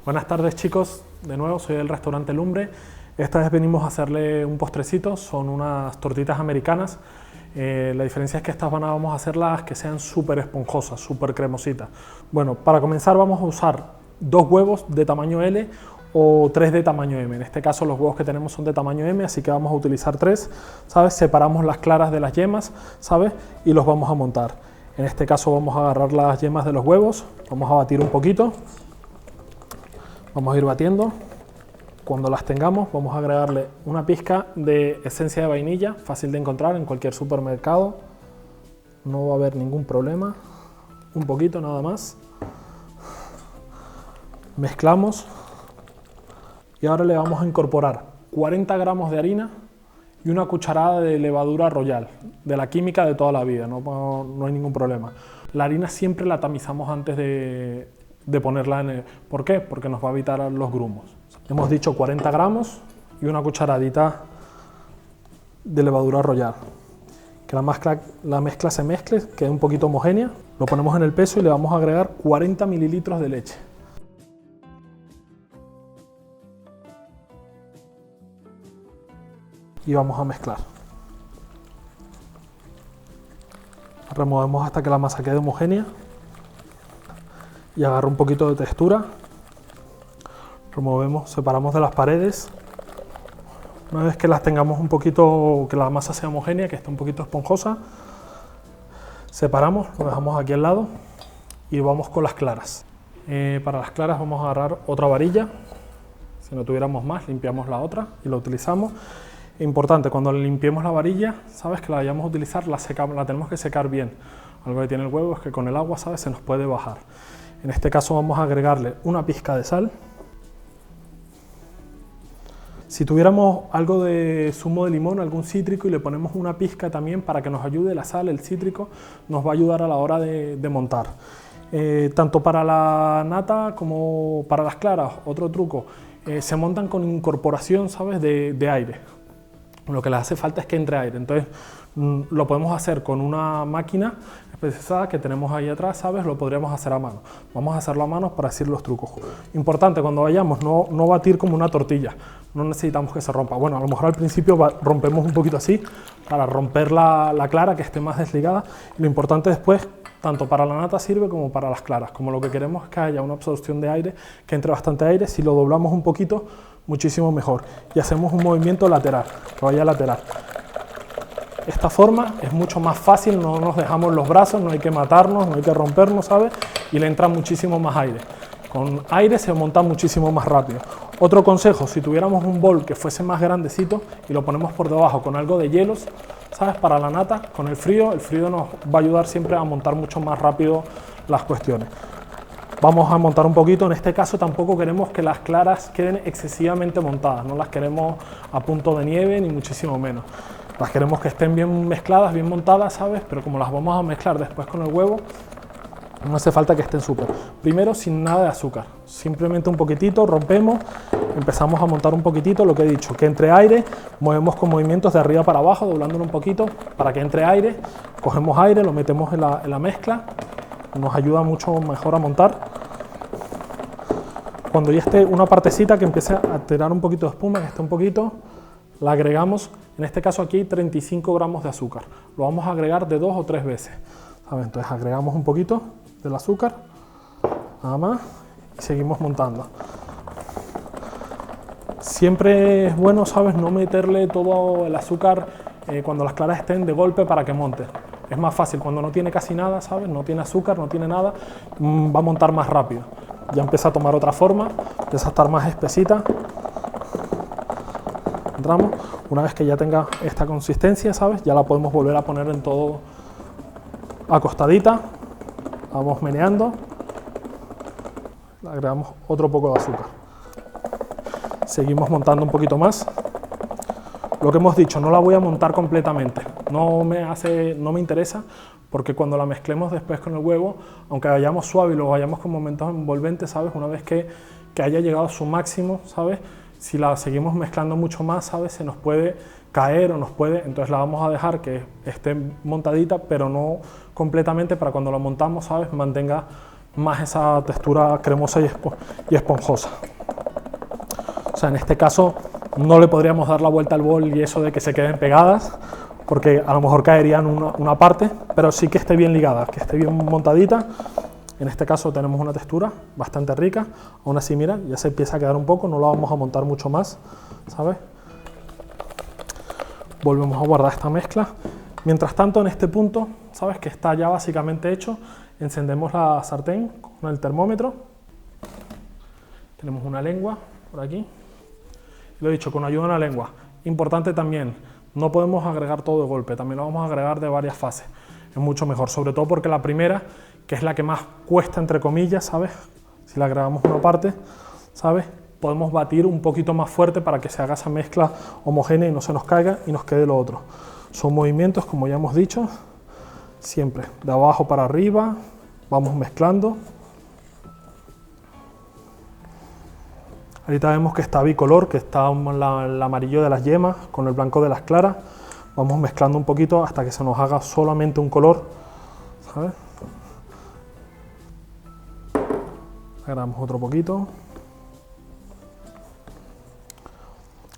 Buenas tardes chicos, de nuevo soy del restaurante Lumbre. Esta vez venimos a hacerle un postrecito, son unas tortitas americanas. La diferencia es que estas vamos a hacerlas que sean súper esponjosas, súper cremositas. Bueno, para comenzar vamos a usar 2 huevos de tamaño L o 3 de tamaño M. En este caso los huevos que tenemos son de tamaño M, así que vamos a utilizar 3, ¿sabes? Separamos las claras de las yemas, ¿sabes? Y los vamos a montar. En este caso vamos a agarrar las yemas de los huevos, vamos a batir un poquito. Vamos a ir batiendo. Cuando las tengamos vamos a agregarle una pizca de esencia de vainilla, fácil de encontrar en cualquier supermercado. No va a haber ningún problema. Un poquito nada más. Mezclamos. Y ahora le vamos a incorporar 40 gramos de harina y una cucharada de levadura royal, de la química de toda la vida, no hay ningún problema. La harina siempre la tamizamos antes de ponerla en el... ¿Por qué? Porque nos va a evitar los grumos. Hemos dicho 40 gramos y una cucharadita de levadura royal. Que la mezcla se mezcle, quede un poquito homogénea. Lo ponemos en el peso y le vamos a agregar 40 mililitros de leche. Y vamos a mezclar. Removemos hasta que la masa quede homogénea. Y agarra un poquito de textura, removemos, separamos de las paredes. Una vez que las tengamos un poquito, que la masa sea homogénea, que esté un poquito esponjosa, separamos, lo dejamos aquí al lado y vamos con las claras. Para las claras vamos a agarrar otra varilla, si no tuviéramos más limpiamos la otra y la utilizamos. Importante, cuando limpiemos la varilla, sabes que la vayamos a utilizar, la tenemos que secar bien. Algo que tiene el huevo es que con el agua, sabes, se nos puede bajar. En este caso vamos a agregarle una pizca de sal. Si tuviéramos algo de zumo de limón, algún cítrico, y le ponemos una pizca también para que nos ayude la sal, el cítrico, nos va a ayudar a la hora de montar. Tanto para la nata como para las claras, otro truco, se montan con incorporación, ¿sabes?, de aire. Lo que les hace falta es que entre aire, entonces lo podemos hacer con una máquina especializada que tenemos ahí atrás, ¿sabes? Lo podríamos hacer a mano. Vamos a hacerlo a mano para decir los trucos. Importante, cuando vayamos, no batir como una tortilla, no necesitamos que se rompa. Bueno, a lo mejor al principio rompemos un poquito así, para romper la clara, que esté más desligada. Y lo importante después, tanto para la nata sirve como para las claras. Como lo que queremos es que haya una absorción de aire, que entre bastante aire. Si lo doblamos un poquito, muchísimo mejor. Y hacemos un movimiento lateral, que vaya lateral. Esta forma es mucho más fácil, no nos dejamos los brazos, no hay que matarnos, no hay que rompernos, ¿sabes? Y le entra muchísimo más aire. Con aire se monta muchísimo más rápido. Otro consejo, si tuviéramos un bol que fuese más grandecito y lo ponemos por debajo con algo de hielos, ¿sabes? Para la nata, con el frío nos va a ayudar siempre a montar mucho más rápido las cuestiones. Vamos a montar un poquito, en este caso tampoco queremos que las claras queden excesivamente montadas, no las queremos a punto de nieve ni muchísimo menos. Las queremos que estén bien mezcladas, bien montadas, ¿sabes? Pero como las vamos a mezclar después con el huevo, no hace falta que estén súper. Primero, sin nada de azúcar, simplemente un poquitito, rompemos, empezamos a montar un poquitito, lo que he dicho, que entre aire, movemos con movimientos de arriba para abajo, doblándolo un poquito, para que entre aire, cogemos aire, lo metemos en la mezcla, nos ayuda mucho mejor a montar. Cuando ya esté una partecita que empiece a tirar un poquito de espuma, que esté un poquito, la agregamos. En este caso aquí hay 35 gramos de azúcar. Lo vamos a agregar de 2 o 3 veces. ¿Sabes? Entonces agregamos un poquito del azúcar, nada más, y seguimos montando. Siempre es bueno, ¿sabes?, no meterle todo el azúcar cuando las claras estén de golpe para que monte. Es más fácil cuando no tiene casi nada, ¿sabes? No tiene azúcar, no tiene nada, va a montar más rápido. Ya empieza a tomar otra forma, empieza a estar más espesita. Entramos. Una vez que ya tenga esta consistencia, ¿sabes?, ya la podemos volver a poner en todo acostadita. Vamos meneando. Le agregamos otro poco de azúcar. Seguimos montando un poquito más. Lo que hemos dicho, no la voy a montar completamente. No me interesa, porque cuando la mezclemos después con el huevo, aunque vayamos suave y lo vayamos con momentos envolventes, ¿sabes?, una vez que haya llegado a su máximo, ¿sabes?, si la seguimos mezclando mucho más, ¿sabes?, se nos puede caer o entonces la vamos a dejar que esté montadita, pero no completamente, para cuando la montamos, ¿sabes?, mantenga más esa textura cremosa y esponjosa. O sea, en este caso no le podríamos dar la vuelta al bol y eso de que se queden pegadas, porque a lo mejor caerían una parte, pero sí que esté bien ligada, que esté bien montadita. En este caso tenemos una textura bastante rica. Aún así, mira, ya se empieza a quedar un poco, no lo vamos a montar mucho más, ¿sabes? Volvemos a guardar esta mezcla. Mientras tanto, en este punto, ¿sabes? Que está ya básicamente hecho, encendemos la sartén con el termómetro. Tenemos una lengua por aquí. Lo he dicho, con ayuda de una lengua. Importante también, no podemos agregar todo de golpe, también lo vamos a agregar de varias fases. Es mucho mejor, sobre todo porque la primera, que es la que más cuesta, entre comillas, ¿sabes? Si la agregamos una parte, ¿sabes? Podemos batir un poquito más fuerte para que se haga esa mezcla homogénea y no se nos caiga y nos quede lo otro. Son movimientos, como ya hemos dicho, siempre de abajo para arriba, vamos mezclando. Ahorita vemos que está bicolor, que está el amarillo de las yemas con el blanco de las claras. Vamos mezclando un poquito hasta que se nos haga solamente un color, ¿sabes? Agregamos otro poquito.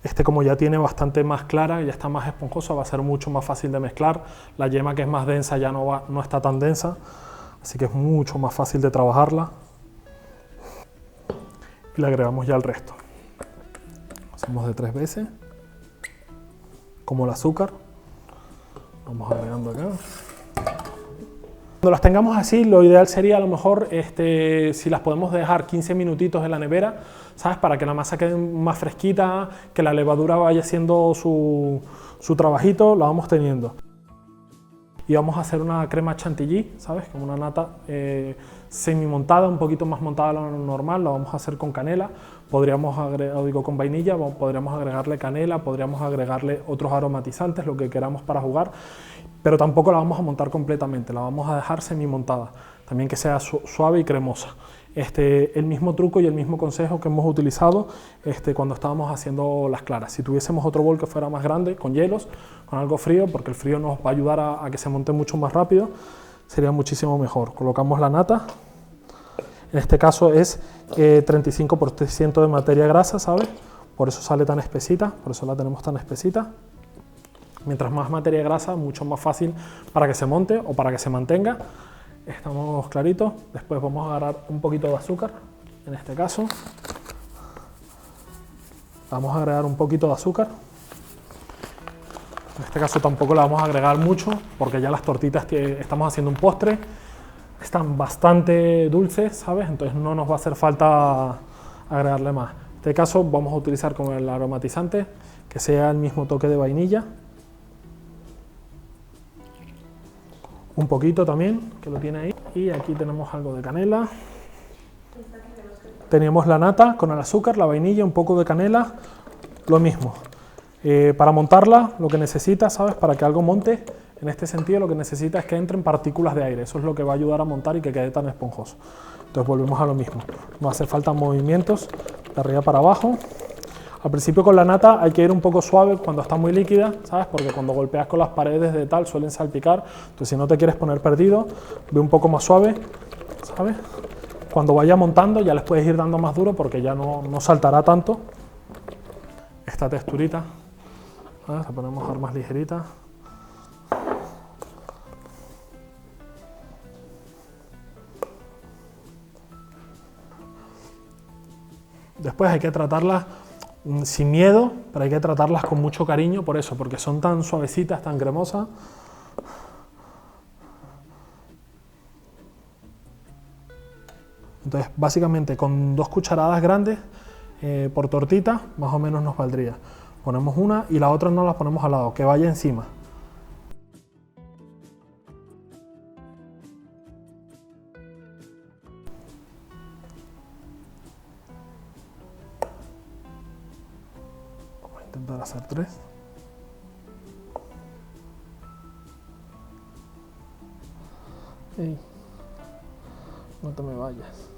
Este, como ya tiene bastante más clara, ya está más esponjoso, va a ser mucho más fácil de mezclar. La yema, que es más densa, ya no está tan densa, así que es mucho más fácil de trabajarla. Y le agregamos ya el resto. Hacemos de 3 veces, como el azúcar. Vamos agregando acá. Cuando las tengamos así, lo ideal sería a lo mejor si las podemos dejar 15 minutitos en la nevera, ¿sabes? Para que la masa quede más fresquita, que la levadura vaya haciendo su trabajito, la vamos teniendo. Y vamos a hacer una crema chantilly, ¿sabes? Como una nata semi montada, un poquito más montada de lo normal, la vamos a hacer con canela. Podríamos con vainilla, podríamos agregarle canela, podríamos agregarle otros aromatizantes, lo que queramos para jugar, pero tampoco la vamos a montar completamente, la vamos a dejar semi montada, también que sea suave y cremosa. El mismo truco y el mismo consejo que hemos utilizado cuando estábamos haciendo las claras. Si tuviésemos otro bol que fuera más grande, con hielos, con algo frío, porque el frío nos va a ayudar a que se monte mucho más rápido, sería muchísimo mejor. Colocamos la nata, en este caso es 35% de materia grasa, ¿sabes? Por eso sale tan espesita, por eso la tenemos tan espesita. Mientras más materia grasa, mucho más fácil para que se monte o para que se mantenga. Estamos claritos. Después vamos a agarrar un poquito de azúcar, en este caso. Vamos a agregar un poquito de azúcar. En este caso tampoco le vamos a agregar mucho, porque ya las tortitas que estamos haciendo un postre están bastante dulces, ¿sabes? Entonces no nos va a hacer falta agregarle más. En este caso vamos a utilizar como el aromatizante, que sea el mismo toque de vainilla. Un poquito también, que lo tiene ahí. Y aquí tenemos algo de canela. Teníamos la nata con el azúcar, la vainilla, un poco de canela, lo mismo. Para montarla, lo que necesita, ¿sabes? Para que algo monte, en este sentido, lo que necesita es que entren partículas de aire. Eso es lo que va a ayudar a montar y que quede tan esponjoso. Entonces volvemos a lo mismo. Nos hace falta movimientos de arriba para abajo. Al principio con la nata hay que ir un poco suave cuando está muy líquida, ¿sabes? Porque cuando golpeas con las paredes de tal suelen salpicar. Entonces si no te quieres poner perdido, ve un poco más suave, ¿sabes? Cuando vaya montando ya les puedes ir dando más duro porque ya no saltará tanto. Esta texturita, ¿sabes? La ponemos a dar más ligerita. Después hay que tratarlas sin miedo, pero hay que tratarlas con mucho cariño por eso, porque son tan suavecitas, tan cremosas. Entonces, básicamente con 2 cucharadas grandes por tortita, más o menos nos valdría. Ponemos una y la otra no la ponemos al lado, que vaya encima. Intentar hacer 3. Ey, no te me vayas.